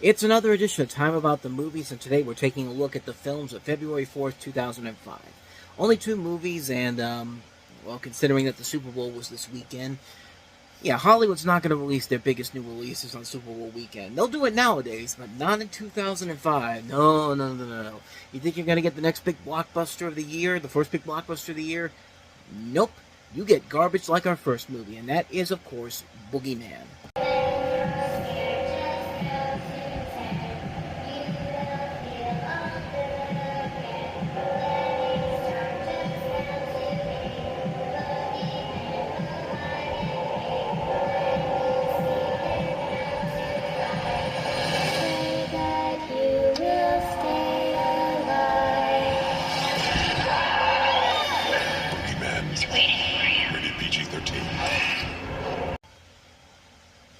It's another edition of Time About the Movies, and today we're taking a look at the films of February 4th, 2005. Only two movies, and, well, considering that the Super Bowl was this weekend, yeah, Hollywood's not going to release their biggest new releases on Super Bowl weekend. They'll do it nowadays, but not in 2005. No. You think you're going to get the next big blockbuster of the year, the first big blockbuster of the year? Nope. You get garbage like our first movie, and that is, of course, Boogeyman.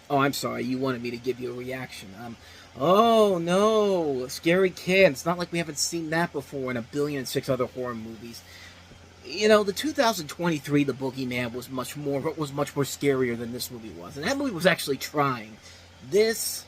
Oh, I'm sorry, you wanted me to give you a reaction. Oh no, Scary Kid. It's not like we haven't seen that before in 1,000,006 other horror movies. You know, the 2023 The Boogeyman was much more scarier than this movie was. And that movie was actually trying. This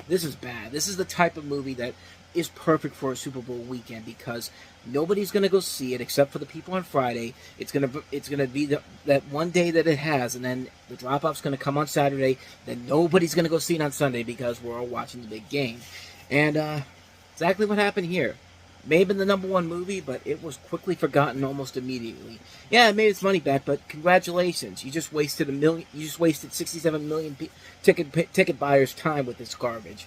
is bad. This is the type of movie that is perfect for a Super Bowl weekend because nobody's going to go see it except for the people on Friday. It's going to be that one day that it has, and then the drop-off's going to come on Saturday. Then nobody's going to go see it on Sunday because we're all watching the big game. And exactly what happened here. May have been the #1 movie, but it was quickly forgotten almost immediately. Yeah, it made its money back, but congratulations. You just wasted 67 million ticket buyers' time with this garbage.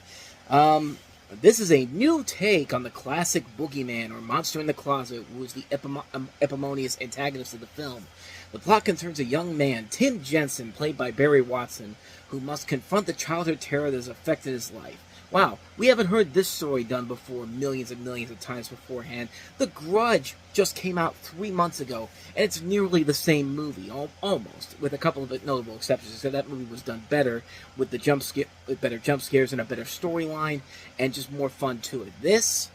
This is a new take on the classic Boogeyman, or Monster in the Closet, who is the eponymous antagonist of the film. The plot concerns a young man, Tim Jensen, played by Barry Watson, who must confront the childhood terror that has affected his life. Wow, we haven't heard this story done before millions and millions of times beforehand. The Grudge just came out 3 months ago, and it's nearly the same movie, almost, with a couple of notable exceptions. So that movie was done better, with better jump scares and a better storyline, and just more fun to it. This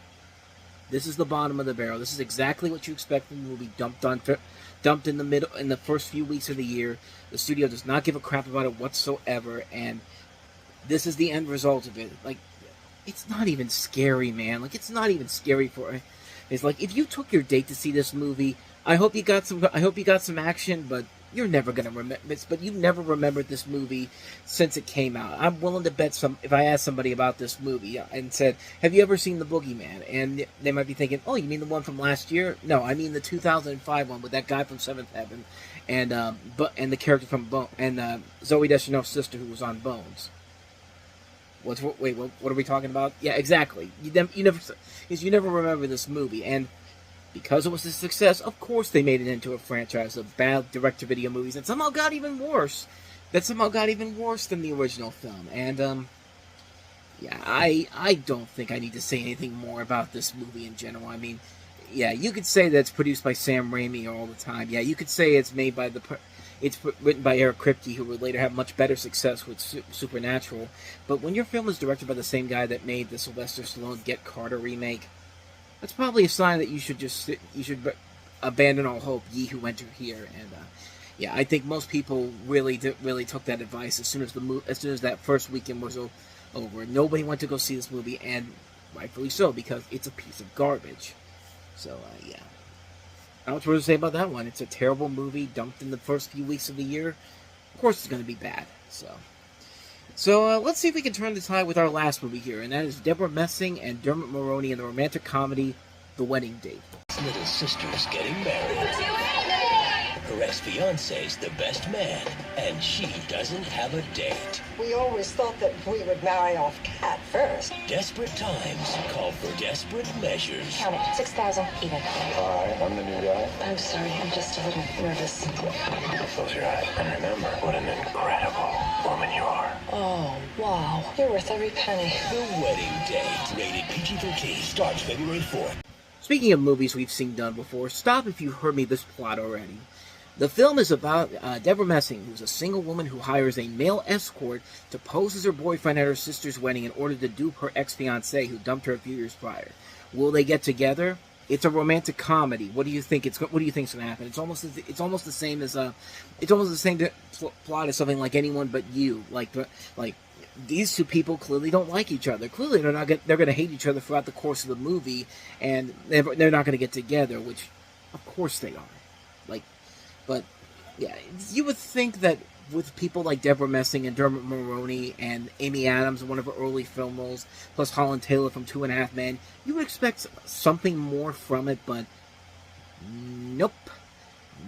is the bottom of the barrel. This is exactly what you expect from the movie, dumped in the first few weeks of the year. The studio does not give a crap about it whatsoever, and this is the end result of it. Like, it's not even scary, man. Like, it's not even scary for. It's like, if you took your date to see this movie, I hope you got some action, but you're never gonna remember. But you never remembered this movie since it came out. I'm willing to bet if I asked somebody about this movie and said, "Have you ever seen The Boogeyman?" and they might be thinking, "Oh, you mean the one from last year?" No, I mean the 2005 one with that guy from Seventh Heaven, and the character from Zooey Deschanel's sister who was on Bones. What are we talking about? Yeah, exactly. You never remember this movie, and because it was a success, of course they made it into a franchise of bad direct-to-video movies that somehow got even worse. Than the original film. And yeah, I don't think I need to say anything more about this movie in general. I mean, yeah, you could say that it's produced by Sam Raimi all the time. Yeah, you could say it's made by it's written by Eric Kripke, who would later have much better success with Supernatural. But when your film is directed by the same guy that made the Sylvester Stallone Get Carter remake, that's probably a sign that you should abandon all hope, ye who enter here. And yeah, I think most people really took that advice as soon as that first weekend was over. Nobody went to go see this movie, and rightfully so, because it's a piece of garbage. So yeah. Not much more to say about that one. It's a terrible movie, dumped in the first few weeks of the year. Of course it's going to be bad. So let's see if we can turn the tide with our last movie here, and that is Deborah Messing and Dermot Mulroney in the romantic comedy The Wedding Date. Little sister's getting married. Her ex-fiancé's the best man, and she doesn't have a date. We always thought that we would marry off Cat first. Desperate times call for desperate measures. Count it. 6,000 even. Hi, I'm the new guy. I'm sorry, I'm just a little nervous. Close your eyes and remember what an incredible woman you are. Oh, wow. You're worth every penny. The Wedding Date, rated PG-13, starts February 4th. Speaking of movies we've seen done before, stop if you've heard me this plot already. The film is about Deborah Messing, who's a single woman who hires a male escort to pose as her boyfriend at her sister's wedding in order to dupe her ex-fiancé who dumped her a few years prior. Will they get together? It's a romantic comedy. What do you think? What do you think's gonna happen? It's almost the same plot as something like Anyone But You. Like these two people clearly don't like each other. Clearly, they're going to hate each other throughout the course of the movie, and they're not going to get together. Which, of course, they are. Like, but yeah, you would think that with people like Deborah Messing and Dermot Mulroney and Amy Adams in one of her early film roles, plus Holland Taylor from Two and a Half Men, you would expect something more from it, but nope,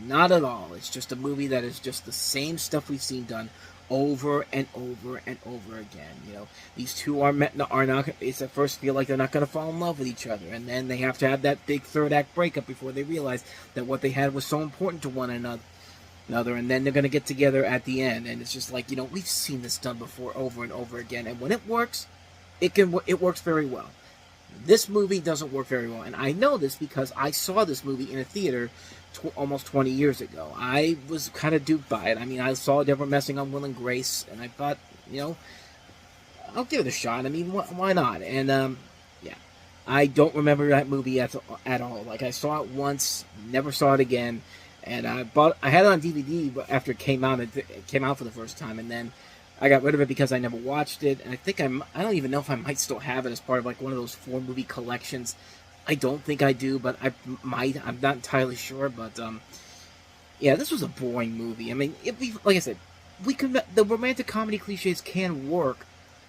not at all. It's just a movie that is just the same stuff we've seen done over and over and over again. You know, these two are not. It's at first feel like they're not going to fall in love with each other, and then they have to have that big third act breakup before they realize that what they had was so important to one another. And then they're going to get together at the end, and it's just like, you know, we've seen this done before over and over again, and when it works, it works very well. This movie doesn't work very well, and I know this because I saw this movie in a theater almost 20 years ago. I was kind of duped by it. I mean, I saw Deborah Messing on Will and Grace, and I thought, you know, I'll give it a shot. I mean, why not? And, yeah, I don't remember that movie at all. Like, I saw it once, never saw it again. And I had it on DVD after it came out. It came out for the first time, and then I got rid of it because I never watched it. And I think I don't even know if I might still have it as part of like one of those 4-movie collections. I don't think I do, but I might. I'm not entirely sure. But yeah, this was a boring movie. I mean, like I said, the romantic comedy cliches can work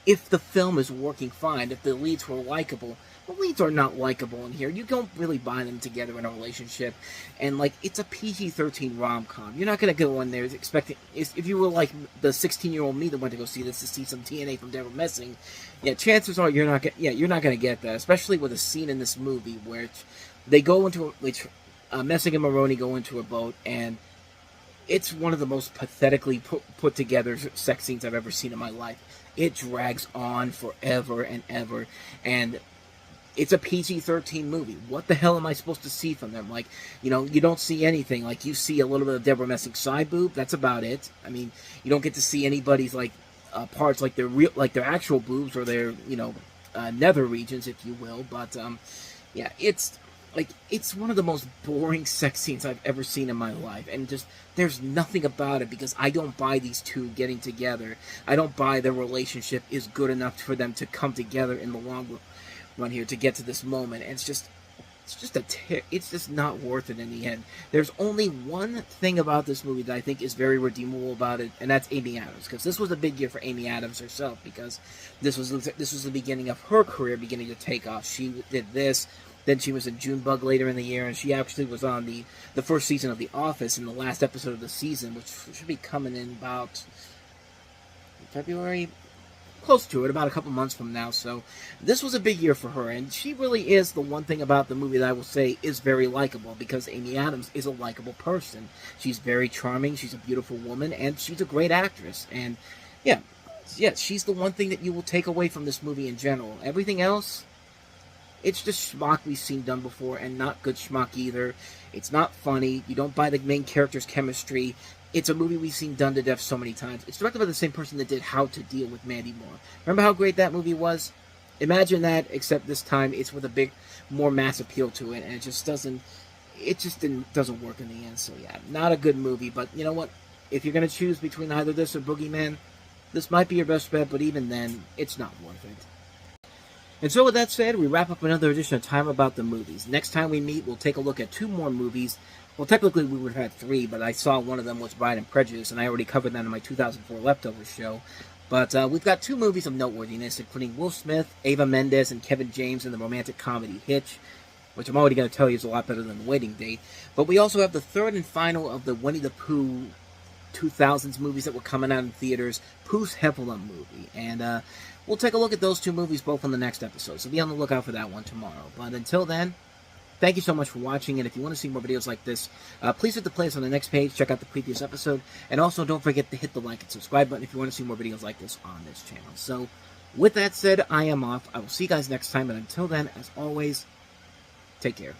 if the film is working fine. If the leads were likable. The leads are not likable in here. You don't really buy them together in a relationship. And, like, it's a PG-13 rom-com. You're not going to go in there expecting... If you were, like, the 16-year-old me that went to go see this to see some TNA from Deborah Messing, yeah, chances are you're not going to get that. Especially with a scene in this movie where they go into... Messing and Mulroney go into a boat, and it's one of the most pathetically put together sex scenes I've ever seen in my life. It drags on forever and ever, and... It's a PG-13 movie. What the hell am I supposed to see from them? Like, you know, you don't see anything. Like, you see a little bit of Deborah Messing's side boob. That's about it. I mean, you don't get to see anybody's, like, parts like their actual boobs or their, you know, nether regions, if you will. But, yeah, it's one of the most boring sex scenes I've ever seen in my life. And just, there's nothing about it because I don't buy these two getting together. I don't buy their relationship is good enough for them to come together in the long run here to get to this moment. And it's just not worth it in the end. There's only one thing about this movie that I think is very redeemable about it, and that's Amy Adams, because this was a big year for Amy Adams herself, because this was the beginning of her career beginning to take off. She did this, then she was in Junebug later in the year, and she actually was on the first season of The Office in the last episode of the season, which should be coming in about February. Close to it, about a couple months from now. So this was a big year for her, and she really is the one thing about the movie that I will say is very likable, because Amy Adams is a likable person. She's very charming, she's a beautiful woman, and she's a great actress. And yeah, she's the one thing that you will take away from this movie in general. Everything else, it's just schmuck we've seen done before, and not good schmuck either. It's not funny. You don't buy the main character's chemistry. It's a movie we've seen done to death so many times. It's directed by the same person that did How to Deal with Mandy Moore. Remember how great that movie was? Imagine that, except this time it's with a big, more mass appeal to it, and it just doesn't work in the end. So yeah, not a good movie, but you know what? If you're going to choose between either this or Boogeyman, this might be your best bet, but even then, it's not worth it. And so with that said, we wrap up another edition of Time About the Movies. Next time we meet, we'll take a look at 2 more movies. Well, technically we would have had 3, but I saw one of them was Pride and Prejudice, and I already covered that in my 2004 Leftovers show. But we've got 2 movies of noteworthiness, including Will Smith, Eva Mendes, and Kevin James in the romantic comedy Hitch, which I'm already going to tell you is a lot better than The Waiting Date. But we also have the 3rd and final of the Winnie the Pooh 2000s movies that were coming out in theaters, Pooh's Heffalump movie. And we'll take a look at those 2 movies both on the next episode, so be on the lookout for that one tomorrow. But until then, thank you so much for watching, and if you want to see more videos like this, please hit the playlist on the next page, check out the previous episode, and also don't forget to hit the like and subscribe button if you want to see more videos like this on this channel. So, with that said, I am off. I will see you guys next time, and until then, as always, take care.